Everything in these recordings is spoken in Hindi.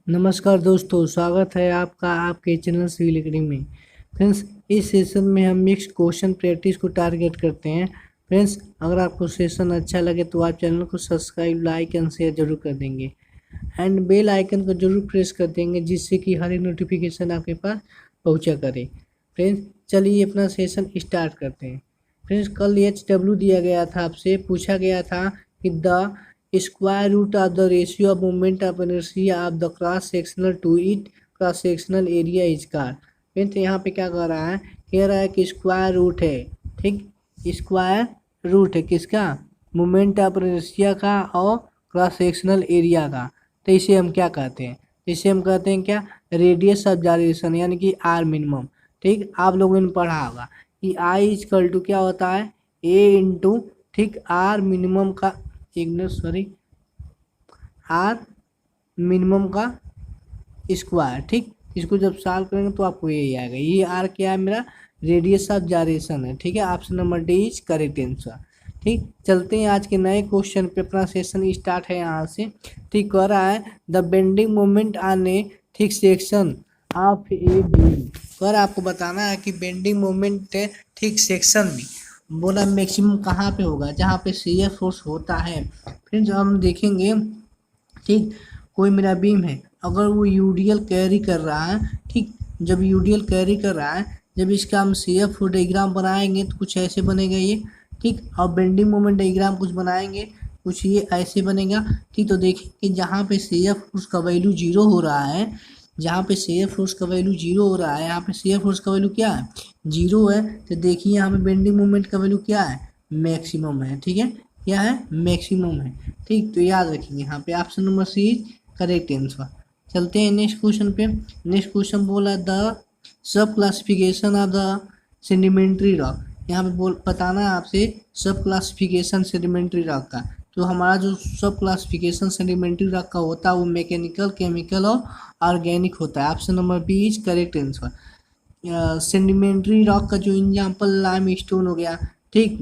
नमस्कार दोस्तों, स्वागत है आपका आपके चैनल सिविल एकेडमी में। फ्रेंड्स, इस सेशन में हम मिक्स क्वेश्चन प्रैक्टिस को टारगेट करते हैं। फ्रेंड्स, अगर आपको सेशन अच्छा लगे तो आप चैनल को सब्सक्राइब, लाइक एंड शेयर जरूर कर देंगे एंड बेल आइकन को जरूर प्रेस कर देंगे, जिससे कि हर एक नोटिफिकेशन आपके पास पहुंचा करे। फ्रेंड्स, चलिए अपना सेशन स्टार्ट करते हैं। फ्रेंड्स, कल HW दिया गया था, आपसे पूछा गया था कि the square root of the ratio of moment of inertia of the cross sectional to it cross sectional area is called. Friends, यहाँ पे क्या कह रहा है, कह रहा है कि स्क्वायर रूट है, ठीक, स्क्वायर रूट है किसका, मोमेंट ऑफ इनर्शिया का और क्रॉस सेक्शनल एरिया का। तो इसे हम क्या कहते हैं, इसे हम कहते हैं क्या, रेडियस ऑफ जाइरेशन, यानी कि आर मिनिमम। ठीक, आप लोगों ने पढ़ा होगा कि आई इक्वल टू क्या होता है, ए इंटू, ठीक, आर मिनिमम का आर मिनिमम का स्क्वायर। ठीक, इसको जब सॉल्व करेंगे तो आपको यही आएगा। ये आर क्या है, मेरा रेडियस ऑफ जाइरेशन है। ठीक है, option number D is correct answer. ठीक, चलते हैं आज के नए क्वेश्चन पे। अपना सेशन स्टार्ट है यहाँ से। ठीक, कह रहा है the bending moment on A thick section of a beam. कर आपको बताना है कि बेंडिंग मोमेंट थिक सेक्शन में बोला मैक्सिमम कहाँ पे होगा, जहाँ पे शियर फोर्स होता है। फिर जब हम देखेंगे, ठीक, कोई मेरा बीम है, अगर वो यूडीएल कैरी कर रहा है, ठीक, जब यूडीएल कैरी कर रहा है, जब इसका हम सीएफ फोर्स डायग्राम बनाएंगे तो कुछ ऐसे बनेगा ये। ठीक, और बेंडिंग मोमेंट डायग्राम कुछ बनाएंगे, कुछ ये ऐसे बनेगा। ठीक, तो देखिए कि जहाँ पे सीएफ फोर्स का वैल्यू 0 हो रहा है, जहाँ पे शेयर फोर्स का वैल्यू 0 हो रहा है, यहाँ पे शेयर फोर्स का वैल्यू क्या है, 0 है। तो देखिए यहाँ पे बेंडिंग मोमेंट का वैल्यू क्या है, मैक्सिमम है। ठीक है, क्या है, मैक्सिमम है। ठीक, तो याद रखिए यहाँ पे option number C is correct answer. चलते हैं नेक्स्ट क्वेश्चन पे। नेक्स्ट क्वेश्चन बोला the sub classification of the sedimentary rock. यहाँ पे बताना है आपसे सब क्लासिफिकेशन सेडिमेंट्री रॉक का। तो हमारा जो सब क्लासिफिकेशन सेडिमेंट्री रॉक का होता है वो मैकेनिकल, केमिकल और ऑर्गेनिक होता है। Option number B is correct answer. Sedimentary rock का जो एग्जाम्पल लाइम स्टोन हो गया, ठीक,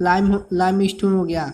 लाइम स्टोन हो गया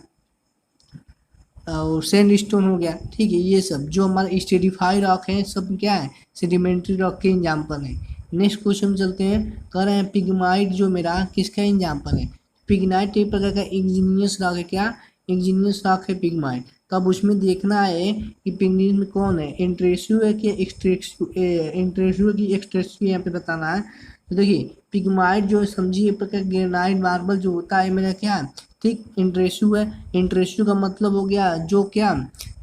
और सैंड स्टोन हो गया। ठीक है, ये सब जो हमारा स्टेडिफाई रॉक है सब क्या है, सेडिमेंट्री रॉक के एग्जाम्पल है। नेक्स्ट क्वेश्चन चलते हैं। कह रहे हैं पिग्माइट जो मेरा किसका एग्जाम्पल है, पिग्माइट एक प्रकार का इंजीनियस रॉक है। क्या, इंजीनियस रॉक है पिग्माइट। तो अब उसमें देखना है कि पिग्मेंट में कौन है, इंट्रेसिव है कि एक्सट्रेसिव, इंट्रेसिव की एक्सट्रेसिव, यहाँ पे बताना है। तो देखिए पिग्माइट जो समझिए एक प्रकार ग्रेनाइट मार्बल जो होता है मेरा क्या, ठीक, इंट्रेसिव है। इंट्रेसिव का मतलब हो गया जो क्या,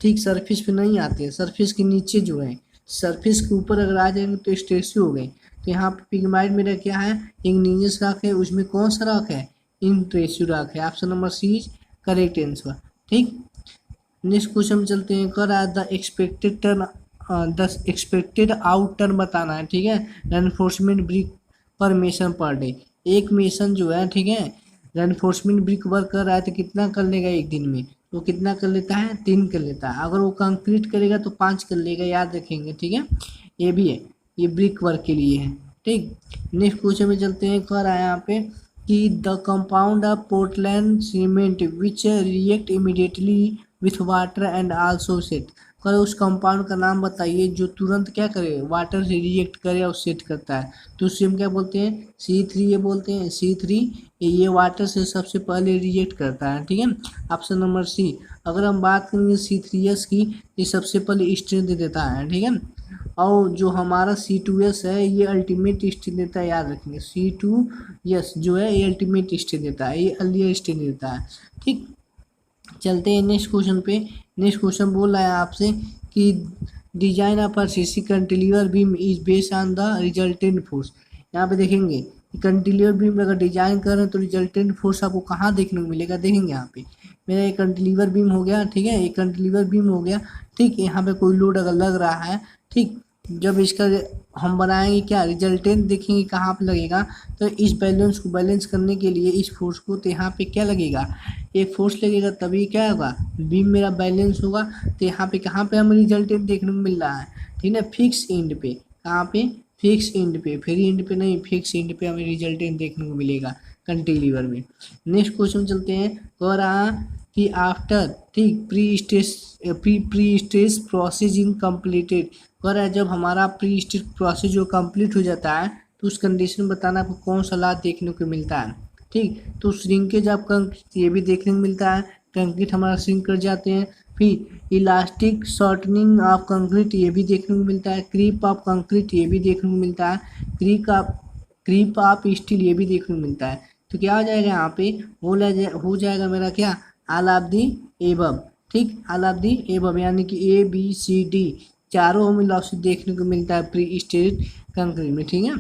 ठीक, सरफेस पे नहीं आते, सरफेस के नीचे जो है, सरफेस के ऊपर अगर आ जाएंगे तो स्ट्रेसिव हो गए। तो यहाँ पे पिग्माइट मेरा क्या है, इंजीनियस रॉक है, उसमें कौन सा रॉक है, इंट्रेसिव रॉक है। Option number C is correct answer. ठीक, नेक्स्ट क्वेश्चन में चलते हैं। कर the expected turn, the expected out turn बताना है। ठीक है, reinforcement brick per mason per day. एक मेसन जो है, ठीक है, रेनफोर्समेंट ब्रिक वर्क कर रहा है तो कितना कर लेगा एक दिन में, तो कितना कर लेता है, 3 कर लेता है। अगर वो कंक्रीट करेगा तो 5 कर लेगा, याद रखेंगे। ठीक है, ये भी है, ये ब्रिक वर्क के लिए है। ठीक, नेक्स्ट क्वेश्चन में चलते हैं। कर रहा है यहाँ पे कि the compound of Portland cement which react immediately with water and also set. करो उस कंपाउंड का नाम बताइए जो तुरंत क्या करे, वाटर से रिएक्ट करे और सेट करता है। तो उससे हम क्या बोलते हैं, C3 ये बोलते हैं। C3 ये वाटर से सबसे पहले रिएक्ट करता है। ठीक है, ऑप्शन नंबर सी। अगर हम बात करेंगे C3S की, ये सबसे पहले स्ट्रेंथ दे देता है। ठीक है, और जो हमारा C2S है ये अल्टीमेट स्ट्रेंथ देता है, याद रखेंगे। C2S जो है ये अल्टीमेट स्ट्रेंथ देता है, ये अर्लियर स्ट्रेंथ देता है। ठीक, चलते हैं नेक्स्ट क्वेश्चन पे। नेक्स्ट क्वेश्चन बोल रहा है आपसे कि design of RCC cantilever beam is based on the resultant force. यहाँ पे देखेंगे कैंटिलीवर बीम अगर डिजाइन कर रहे हैं तो रिजल्टेंट फोर्स आपको कहाँ देखने को मिलेगा, देखेंगे यहाँ पे मेरा एक कैंटिलीवर बीम हो गया। ठीक है, एक कैंटिलीवर बीम हो गया। ठीक, यहाँ पे कोई लोड अगर लग रहा है, ठीक, जब इसका हम बनाएंगे क्या, रिजल्टेंट देखेंगे कहाँ पे लगेगा। तो इस बैलेंस को बैलेंस करने के लिए इस फोर्स को, तो यहाँ पे क्या लगेगा, एक फोर्स लगेगा, तभी क्या होगा, बीम मेरा बैलेंस होगा। तो यहाँ पे कहाँ पे हमें रिजल्टेंट देखने को मिल रहा है, ठीक है, फिक्स एंड पे। कहाँ पे, फिक्स एंड पे, फ्री एंड पे नहीं, फिक्स एंड पे हमें रिजल्टेंट देखने को मिलेगा। कंटिलीवर में। नेक्स्ट क्वेश्चन चलते हैं, कह रहा कि आफ्टर, ठीक, pre stage process in completed, कह रहा है जब हमारा प्री स्टेज प्रोसेस जो कंप्लीट हो जाता है तो उस कंडीशन में बताना आपको कौन सा लॉ देखने को मिलता है। ठीक, तो श्रिंकेज ऑफ कंक्रीट ये भी देखने को मिलता है, कंक्रीट हमारा श्रिंक कर जाते हैं। फिर इलास्टिक शॉर्टनिंग ऑफ कंक्रीट ये भी देखने को मिलता है, क्रीप ऑफ कंक्रीट ये भी देखने को मिलता है, क्रीप ऑफ स्टील ये भी देखने को मिलता है। तो क्या हो जाएगा यहाँ पे, हो जाएगा मेरा क्या, ऑल ऑफ दी एबव। ठीक, ऑल ऑफ दी एबव यानी कि ABCD चारों हमें लॉस देखने को मिलता है प्री स्टेज कंक्रीट में। ठीक है,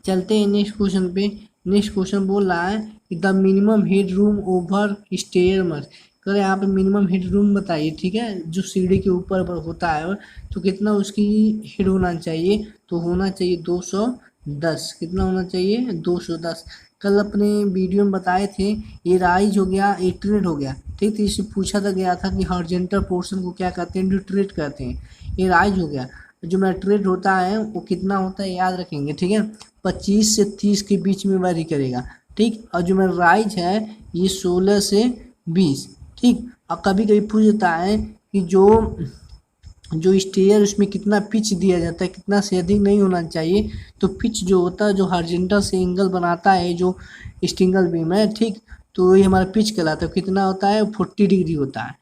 चलते हैं नेक्स्ट क्वेश्चन पे। नेक्स्ट क्वेश्चन बोल रहा है कि the minimum head room over stair must, कर यहाँ पे मिनिमम हेड रूम बताइए। ठीक है, जो सीढ़ी के ऊपर होता है तो कितना उसकी हेड होना चाहिए, तो होना चाहिए 210। कितना होना चाहिए, 210। कल अपने वीडियो में बताए थे, ये राइज हो गया, इटरेट हो गया। ठीक, तो इससे पूछा था गया था कि हॉरिजॉन्टल पोर्शन को क्या कहते हैं, ड्यूटरेट कहते हैं। ये राइज हो गया, जो मेट्रेट होता है वो कितना होता है याद रखेंगे। ठीक है, 25 से 30 के बीच में वेरी करेगा। ठीक, और जो मेरा राइज है ये 16 से 20। ठीक, और कभी कभी पूछ जाता है कि जो स्टेयर उसमें कितना पिच दिया जाता है, कितना से अधिक नहीं होना चाहिए। तो पिच जो होता है, जो हॉरिजॉन्टल से एंगल बनाता है जो स्टिंगल बीम है, ठीक, तो ये हमारा पिच कहलाता है। कितना होता है, 40 डिग्री होता है।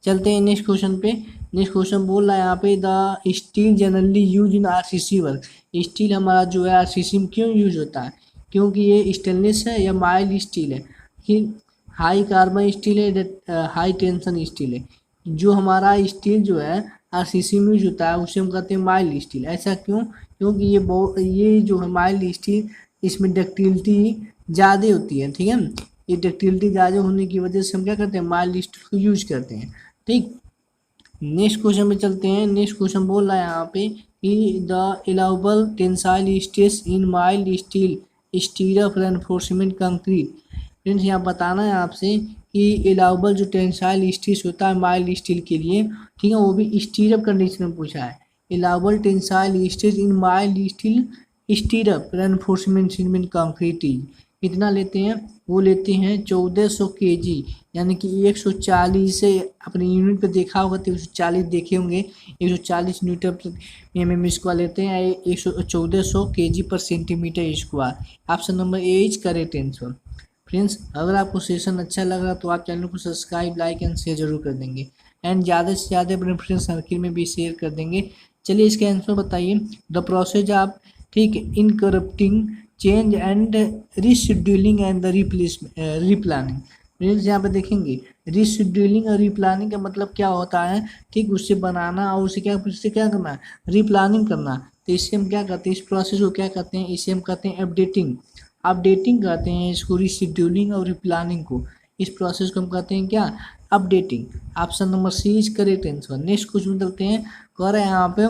चलते हैं नेक्स्ट क्वेश्चन पे। नेक्स्ट क्वेश्चन बोल रहा है यहाँ पे, the steel generally use in RCC work, steel हमारा जो है RCC में क्यों यूज होता है, क्योंकि ये स्टेनलेस है या माइल्ड स्टील है, कि हाई कार्बन स्टील है, हाई टेंशन स्टील है। जो हमारा स्टील जो है RCC में यूज होता है उसे हम कहते हैं माइल्ड स्टील। ऐसा क्यों, क्योंकि ये जो है माइल्ड स्टील, इसमें डक्टिलिटी ज़्यादा होती है। ठीक है, ये डक्टिलिटी ज़्यादा होने की वजह से हम क्या करते हैं, माइल्ड स्टील को यूज करते हैं। ठीक, नेक्स्ट क्वेश्चन में चलते हैं। नेक्स्ट क्वेश्चन बोल रहा है यहाँ पे कि the allowable tensile stress in mild steel स्टीरअप reinforcement concrete. Friends यहाँ बताना है आपसे कि अलाउबल जो टेंसाइल स्ट्रेस होता है माइल्ड स्टील के लिए, ठीक है, वो भी स्टीरअप कंडीशन में पूछा है। Allowable tensile stress in mild steel स्टीरअप reinforcement concrete कितना लेते हैं, वो लेते हैं 1400 kg, यानी कि 140 से अपने यूनिट पे देखा होगा तो 140 देखे होंगे, 140 न्यूटन प्रति mm स्क्वायर लेते हैं, 1400 kg पर centimetre square. Option number A is correct answer. Friends, अगर आपको सेशन अच्छा लग रहा तो आप चैनल को सब्सक्राइब, लाइक एंड शेयर जरूर कर देंगे, एंड ज़्यादा से ज़्यादा अपने फ्रेंड सर्किल में भी शेयर कर देंगे। चलिए इसके आंसर बताइए। द प्रोसेस ऑफ, ठीक, incorporating change and rescheduling and the replanning. Friends यहाँ पे देखेंगे रीशेड्यूलिंग और रिप्लानिंग का मतलब क्या होता है, ठीक, उससे बनाना और उससे क्या करना, रिप्लानिंग करना। तो इससे हम क्या करते हैं, इस प्रोसेस को क्या कहते हैं, इसे हम कहते हैं अपडेटिंग कहते हैं इसको, रीशेड्यूलिंग और रिप्लानिंग को। इस प्रोसेस को हम कहते हैं क्या, updating. Option number C is correct answer. Next question चलते हैं, कह रहे हैं यहाँ पे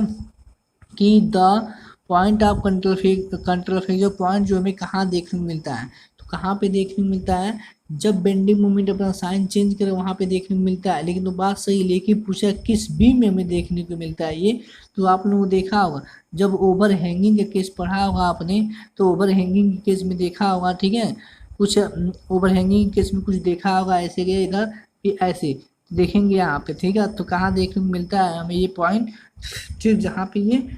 कि the point of control fracture point जो हमें कहाँ देखने को मिलता है, तो कहाँ पे देखने को मिलता है, जब बेंडिंग मोमेंट अपना साइन चेंज करे वहाँ पे देखने को मिलता है। लेकिन तो बात सही, लेकिन पूछा किस बीम में हमें देखने को मिलता है ये, तो आपने वो देखा होगा जब ओवर हैंगिंग का केस पढ़ा होगा आपने, तो ओवर हैंगिंग के केस में देखा होगा। ठीक है, कुछ ओवर हैंगिंग केस में कुछ देखा होगा, ऐसे गए इधर फिर ऐसे देखेंगे यहाँ पे। ठीक है, तो कहाँ देखने को मिलता है हमें ये पॉइंट, ठीक, जहाँ पे ये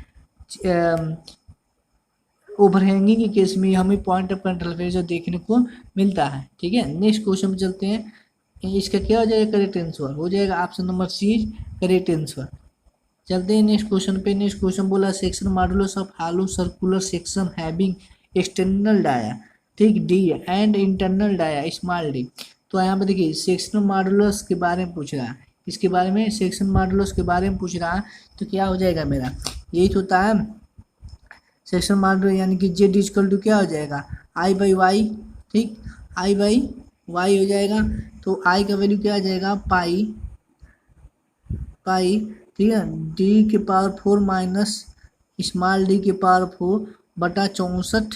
ओवरहैंगिंग के केस में हमें पॉइंट ऑफ कंट्रोल फ्रैक्चर देखने को मिलता है। ठीक है, नेक्स्ट क्वेश्चन में चलते हैं। इसका क्या हो जाएगा, करेक्ट आंसर हो जाएगा option number C correct answer. चलते हैं नेक्स्ट क्वेश्चन पे। नेक्स्ट क्वेश्चन बोला section modulus of hollow circular section having external dia, ठीक, D and internal dia small D. तो यहाँ पे देखिए सेक्शन मॉडुलस के बारे में पूछ रहा है, इसके बारे में सेक्शन मॉडुलस के बारे में पूछ रहा है। तो क्या हो जाएगा मेरा, यही तो होता है सेक्शन मॉडुलस, यानी कि जेड इक्वल टू क्या हो जाएगा, I/Y। ठीक, I/Y हो जाएगा। तो I का वैल्यू क्या आ जाएगा, पाई, ठीक है, डी के पावर 4 माइनस स्मॉल डी के पावर 4 बटा 64।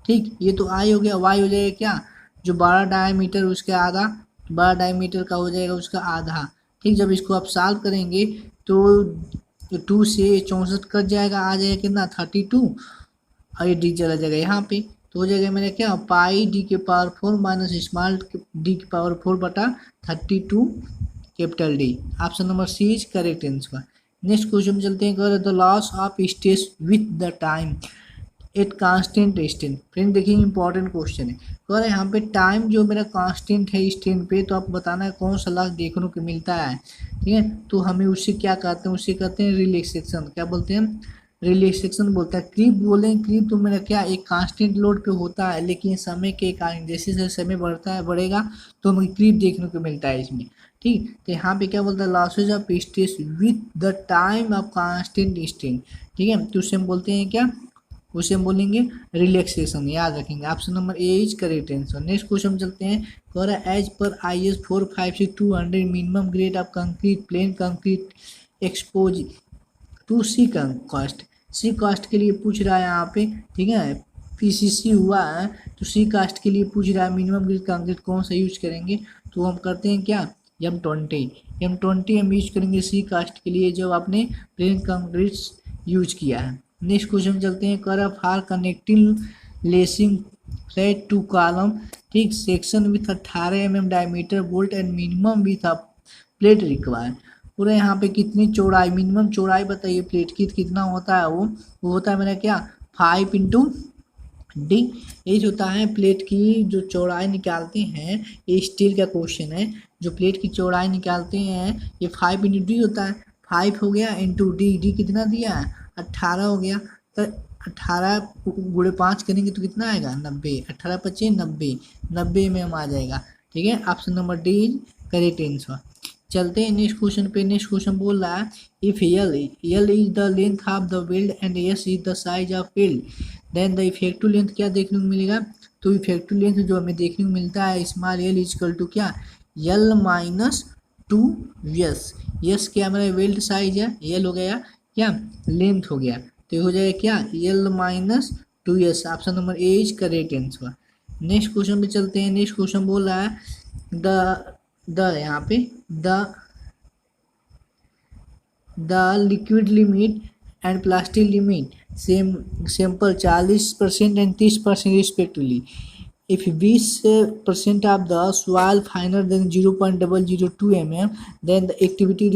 ठीक, ये तो I हो गया। Y हो जाएगा क्या, जो 12 डायमीटर उसके आधा, 12 डायमीटर का हो जाएगा उसका आधा। ठीक, जब इसको आप सॉल्व करेंगे तो 2 से 64 कट जाएगा, आ जाएगा कितना 32, और ये डी चला जाएगा यहाँ पे। तो हो जाएगा मेरा क्या पाई डी के पावर 4 माइनस स्मॉल डी के पावर 4 बटा 32 capital D. Option number C is correct answer. Next question चलते हैं, कर the loss of stage with the time at constant strain. Friend देखिए इंपॉर्टेंट क्वेश्चन है, कह रहे हैं यहाँ पे टाइम जो मेरा कांस्टेंट है स्टेन पे, तो आप बताना है कौन सा लॉस देखने को मिलता है। ठीक है, तो हमें उससे क्या कहते हैं, उससे कहते हैं रिलैक्सेशन। क्या बोलते हैं, रिलैक्सेशन बोलता है। क्रीप बोले, क्रीप तो मेरा क्या एक कांस्टेंट लोड पे होता है, लेकिन समय के कारण जैसे जैसे समय बढ़ता है बढ़ेगा तो हमें क्रीप देखने को मिलता है इसमें। ठीक, तो यहाँ पे क्या बोलता है, losses of stage with the time of constant strain. ठीक है, तो उससे हम बोलते हैं क्या, उसे हम बोलेंगे रिलैक्सेशन, याद रखेंगे। Option number A is correct answer. Next question चलते हैं, कह रहा है as per IS 456-200 minimum grade of concrete plain concrete expose to sea coast. Sea coast के लिए पूछ रहा है यहाँ पे, ठीक है, PCC हुआ है तो सी कास्ट के लिए पूछ रहा है मिनिमम ग्रेड कंक्रीट कौन सा यूज करेंगे, तो हम करते हैं क्या M20 हम यूज करेंगे सी कास्ट के लिए जब आपने प्लेन कंक्रीट यूज किया है। नेक्स्ट क्वेश्चन चलते हैं, कर for connecting lacing flat to column, ठीक, section with 18 mm diameter bolt and minimum with a plate require. पूरा यहाँ पे कितनी चौड़ाई, मिनिमम चौड़ाई बताइए प्लेट की कितना होता है, वो होता है मेरा क्या 5 इंटू डी। एज होता है प्लेट की जो चौड़ाई निकालते हैं, ये स्टील का क्वेश्चन है, जो प्लेट की चौड़ाई निकालते हैं ये 5 इंटू डी होता है। 5 हो गया इंटू डी कितना दिया है 18 हो गया, तो 18 गुणे 5 करेंगे तो कितना आएगा 90, 18 25 90 में हम आ जाएगा। ठीक है, option number D is correct answer. चलते हैं नेक्स्ट क्वेश्चन पे। नेक्स्ट क्वेश्चन बोल रहा है, if L is the length of the weld and S is the size of weld, then the effective length क्या देखने को मिलेगा, तो इफेक्टिव लेंथ जो हमें देखने को मिलता है स्मॉल l इजकल टू क्या L माइनस 2S। यस क्या मेरा वेल्ड साइज है, L हो गया क्या लेंथ हो गया, तो हो जाएगा क्या L minus 2S। Option number A is correct answer. Next question पे चलते हैं। नेक्स्ट क्वेश्चन बोल रहा है यहाँ पे the liquid limit and plastic limit sample 40% and 30% respectively. If 20% of the soil finer than 0.002 mm, then the activity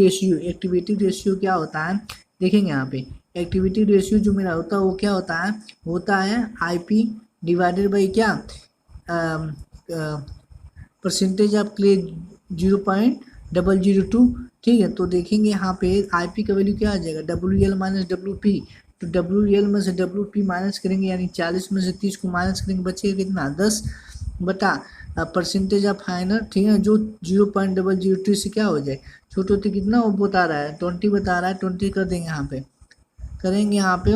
ratio क्या होता है, देखेंगे यहाँ पे एक्टिविटी रेशियो जो मेरा होता है वो क्या होता है IP डिवाइडेड बाई क्या परसेंटेज ऑफ क्ले 0.002। ठीक है, तो देखेंगे यहाँ पे IP का वैल्यू क्या आ जाएगा WL माइनस WP, तो WL में से WP माइनस करेंगे यानी 40 में से 30 को माइनस करेंगे बचेगा कितना 10 बटा परसेंटेज ऑफ फाइनर। ठीक है, जो 0.002 से क्या हो जाए छोटे होते कितना वो बता रहा है 20 बता रहा है, 20 कर देंगे यहाँ पे, करेंगे यहाँ पे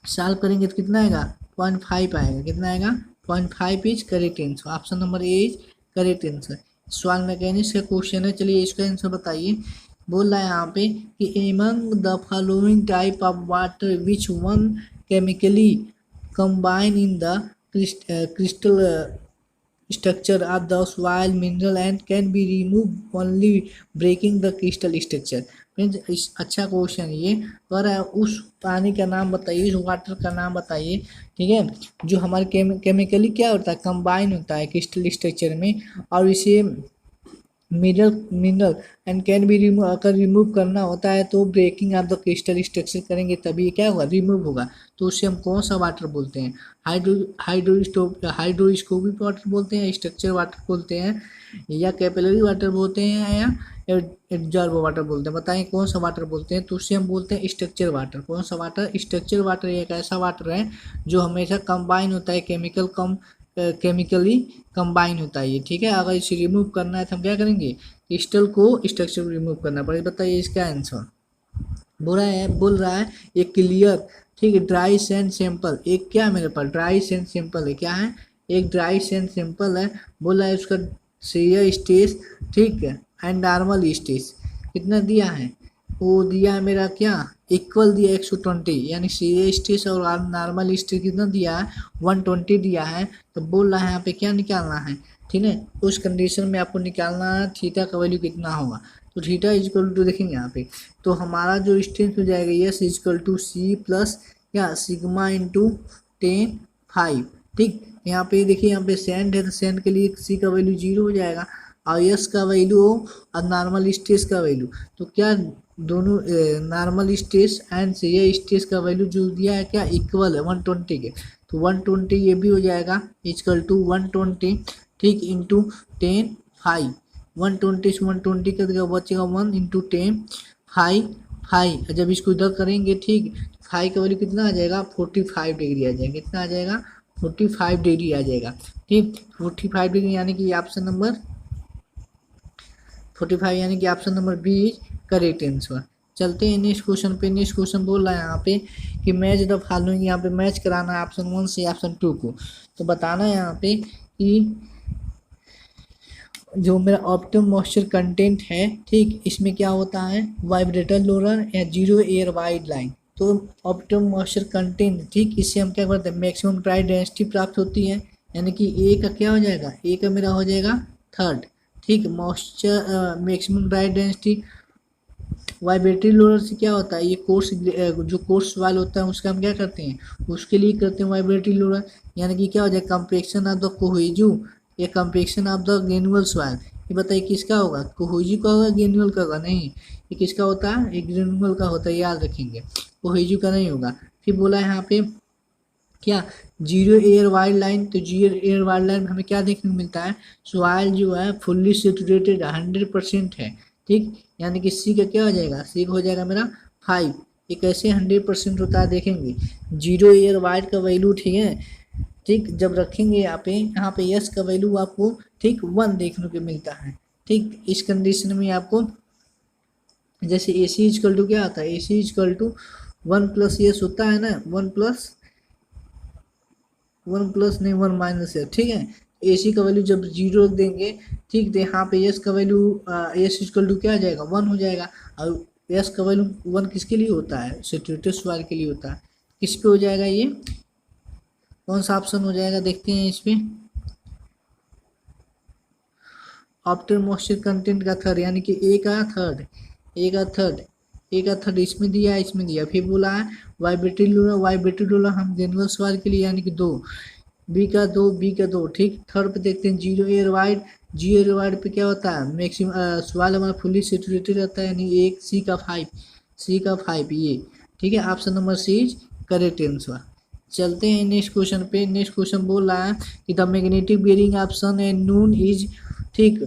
सॉल्व करेंगे तो कितना आएगा 0.5 आएगा, कितना आएगा 0.5 is correct answer. Option number A is correct answer. Soil mechanics का क्वेश्चन है, चलिए इसका आंसर बताइए। बोल रहा है यहाँ पे कि among the following type of water which one chemically combine in the crystal structure of the soil mineral and can be removed only breaking the crystal structure। Friends अच्छा क्वेश्चन है ये, पर उस पानी का नाम बताइए, उस वाटर का नाम बताइए, ठीक है, जो हमारे केमिकली क्या होता है कंबाइन होता है क्रिस्टल स्ट्रक्चर में, और इसे mineral and can be remove, अगर रिमूव करना होता है तो breaking of the crystal structure करेंगे तभी क्या होगा रिमूव होगा, तो उससे हम कौन सा वाटर बोलते हैं हाइड्रोस्कोपिक वाटर बोलते हैं, स्ट्रक्चर वाटर बोलते हैं, या कैपिलरी वाटर बोलते हैं, या एब्जॉर्ब वाटर बोलते हैं। बताएं कौन सा वाटर बोलते हैं, तो उससे हम बोलते हैं स्ट्रक्चर वाटर। कौन सा वाटर, स्ट्रक्चर वाटर एक ऐसा वाटर है जो हमेशा कंबाइन होता है केमिकली कंबाइन होता है ये। ठीक है, अगर इसे रिमूव करना है तो हम क्या करेंगे क्रिस्टल को स्ट्रक्चर को रिमूव करना पड़ेगा। बताइए इसका आंसर। बोल रहा है एक क्लियर, ठीक है, ड्राई सैंड सैंपल, एक क्या है मेरे पास ड्राई सैंड सैंपल है, क्या है एक ड्राई सैंड सैंपल है। बोला है उसका शेयर स्टेज, ठीक है, एंड नॉर्मल स्टेज कितना दिया है, वो दिया है मेरा क्या इक्वल दिया 120, यानी शेयर स्टेज और नॉर्मल स्टेज कितना दिया है 120 दिया है। तो बोल रहा है यहाँ पे क्या निकालना है, ठीक है, उस कंडीशन में आपको निकालना है थीटा का वैल्यू कितना होगा, तो थीटा इजकल टू देखेंगे यहाँ पे, तो हमारा जो स्ट्रेंथ हो जाएगा yes is equal to C plus या सिग्मा इंटू 10 5, ठीक। यहाँ पे देखिए, यहाँ पे सेंड है तो सेंड के लिए सी का वैल्यू 0 हो जाएगा और यस का वैल्यू और नॉर्मल स्टेज का वैल्यू, तो क्या दोनों नॉर्मल स्टेज एंड ये स्टेज का वैल्यू जो दिया है क्या इक्वल है 120 के, तो 120 ये भी हो जाएगा इक्वल टू 120 ठीक इंटू 10 5, 120 से 120 का बचेगा 1 इंटू 10 5 5, जब इसको इधर करेंगे ठीक 5 का वैल्यू कितना आ जाएगा 45 डिग्री आ जाएगा, कितना आ जाएगा 45 डिग्री आ जाएगा ठीक। 45 डिग्री यानी कि ऑप्शन नंबर 45 यानी कि option number B is correct answer. चलते हैं नेक्स्ट क्वेश्चन पे। नेक्स्ट क्वेश्चन बोल रहा है यहाँ पे कि मैच द फॉलोइंग, यहाँ पे मैच कराना है ऑप्शन 1 से ऑप्शन 2 को, तो बताना है यहाँ पे कि जो मेरा ऑप्टिमम मॉइस्चर कंटेंट है ठीक, इसमें क्या होता है वाइब्रेटर लोअर या जीरो एयर वाइड लाइन, तो ऑप्टिमम मॉइस्चर कंटेंट ठीक, इससे हम क्या करते हैं मैक्सिमम ड्राई डेंसिटी प्राप्त होती है, यानी कि ए का क्या हो जाएगा, ए का मेरा हो जाएगा थर्ड ठीक। Moisture maximum dry density vibratory lower से क्या होता है, ये कोर्स जो कोर्स वाल होता है उसका हम क्या करते हैं उसके लिए करते हैं वाइब्रेटरी लोअर, यानी कि क्या हो जाएगा कंपैक्शन ऑफ द कोहेजू या compaction of the granule soil. ये बताइए किसका होगा, कोहेजू का होगा ग्रेनुअल का होगा, नहीं ये किसका होता है ये ग्रेनुअल का होता है, याद रखेंगे कोहेजू का नहीं होगा। फिर बोला है यहाँ पे क्या जीरो एयर वाइड लाइन, तो जीरो एयर वाइड लाइन में हमें क्या देखने को मिलता है सॉइल जो है फुल्ली सेचुरेटेड 100% है ठीक, यानी कि सी का क्या हो जाएगा, सी का हो जाएगा मेरा 5। ये कैसे 100% होता है देखेंगे, जीरो एयर वाइड का वैल्यू ठीक है ठीक, जब रखेंगे यहाँ पे यस का वैल्यू आपको ठीक 1 देखने को मिलता है ठीक। इस कंडीशन में आपको जैसे ए सी इजकल टू क्या आता है, ए सी इजकल टू 1 प्लस यस होता है ना, 1 प्लस नहीं 1 माइनस है ठीक है। ए सी का वैल्यू जब 0 देंगे ठीक, तो यहाँ पे यस का वैल्यू यस इजकल टू क्या आ जाएगा 1 हो जाएगा, और यस का वैल्यू 1 किसके लिए होता है सेचुरेटेड सॉइल के लिए होता है, किस पे हो जाएगा ये कौन सा ऑप्शन हो जाएगा देखते हैं इस पे, ऑप्टिमम मॉइस्चर कंटेंट का थर्ड, यानी कि ए का थर्ड इसमें दिया इसमें दिया। फिर बोला है वाइब्रेटरी लोअर हम ग्रेनुअल सॉइल के लिए यानी कि 2, बी का 2 ठीक। थर्ड पे देखते हैं जीरो एयर वाइड पे क्या होता है मैक्सिमम सॉइल हमारा फुल्ली सेचुरेटेड रहता है, यानी 1 सी का 5 ये ठीक है, option number C is correct answer. चलते हैं नेक्स्ट क्वेश्चन पे। नेक्स्ट क्वेश्चन बोल रहा है कि द मैग्नेटिक बेरिंग ऑप्शन है नून इज ठीक,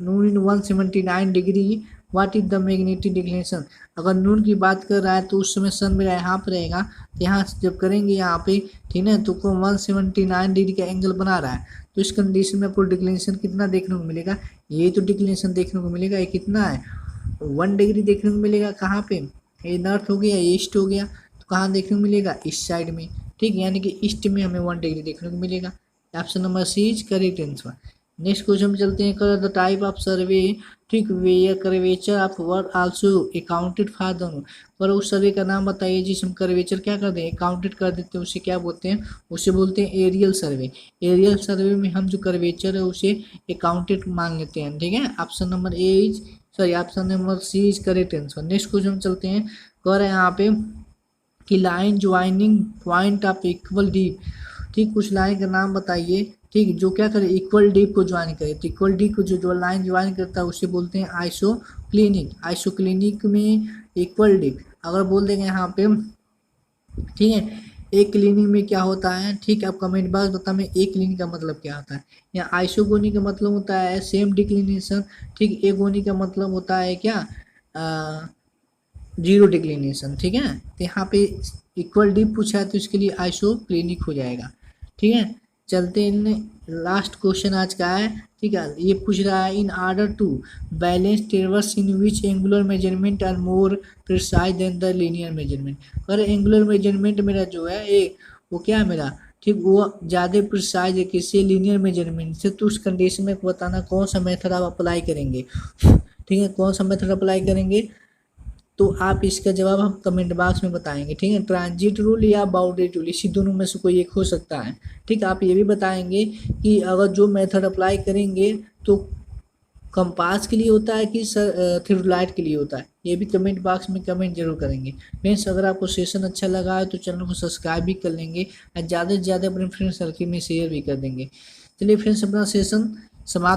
noon in 179 degree, what is the magnetic declination. अगर नून की बात कर रहा है तो उस समय सन मेरा यहाँ पर रहेगा, तो यहाँ जब करेंगे यहाँ पे ठीक है तो 179 डिग्री का एंगल बना रहा है, तो इस कंडीशन में आपको डिक्लेनेशन कितना देखने को मिलेगा, ये तो डिक्लेनेशन देखने को मिलेगा, ये कितना है 1 डिग्री देखने को मिलेगा। कहाँ पे, ये नॉर्थ हो गया ये ईस्ट हो गया, तो कहाँ देखने को मिलेगा इस साइड में ठीक, यानी कि ईस्ट में हमें 1 डिग्री देखने को मिलेगा। Option number C is correct answer. Next question में चलते हैं, कर द टाइप ऑफ सर्वे ठीक, where curvature of world also accounted for दोनों, पर उस सर्वे का नाम बताइए जिसमें कर्वेचर क्या कर दें अकाउंटेड कर देते हैं, उसे क्या बोलते हैं, उसे बोलते हैं एरियल सर्वे। एरियल सर्वे में हम जो कर्वेचर है उसे अकाउंटेड मान लेते हैं ठीक है। Option number A is option number C is correct answer. Next question में चलते हैं, कह रहे हैं यहाँ पे कि line joining point of equal dip ठीक, कुछ लाइन का नाम बताइए ठीक, जो क्या करे इक्वल डीप को ज्वाइन करे, तो इक्वल डीप को जो लाइन ज्वाइन करता है उसे बोलते हैं आइसोक्लिनिक में इक्वल डीप। अगर बोल देंगे यहाँ पे ठीक है एक क्लिनिक में क्या होता है ठीक, आप कमेंट बॉक्स बता में एक क्लिनिक का मतलब क्या होता है। यहाँ आइसोगोनी का मतलब होता है सेम डिक्लिनेशन ठीक, एगोनी का मतलब होता है क्या जीरो डिक्लिनेशन ठीक है। तो यहाँ पे इक्वल डीप पूछा है तो इसके लिए आइसोक्लिनिक हो जाएगा ठीक है। चलते हैं लास्ट क्वेश्चन आज का है ठीक है, ये पूछ रहा है in order to balance tables in which angular measurement are more precise than the linear measurement. अगर एंगुलर मेजरमेंट मेरा जो है वो क्या है मेरा ठीक, वो ज़्यादा प्रिसाइज है किससे लीनियर मेजरमेंट से, तो उस कंडीशन में बताना कौन सा मेथड आप अप्लाई करेंगे ठीक है, कौन सा मेथड अप्लाई करेंगे, तो आप इसका जवाब हम कमेंट बॉक्स में बताएंगे ठीक है। ट्रांजिट रूल या बाउंड्री रूल, इसी दोनों में से कोई एक हो सकता है ठीक। आप ये भी बताएंगे कि अगर जो मेथड अप्लाई करेंगे तो कंपास के लिए होता है कि थ्योडोलाइट के लिए होता है, ये भी कमेंट बॉक्स में कमेंट जरूर करेंगे। फ्रेंड्स अगर आपको सेशन अच्छा लगा है तो चैनल को सब्सक्राइब भी कर लेंगे और ज़्यादा से ज़्यादा अपने फ्रेंड सर्किल में शेयर भी कर देंगे। चलिए फ्रेंड्स अपना सेशन समाप्त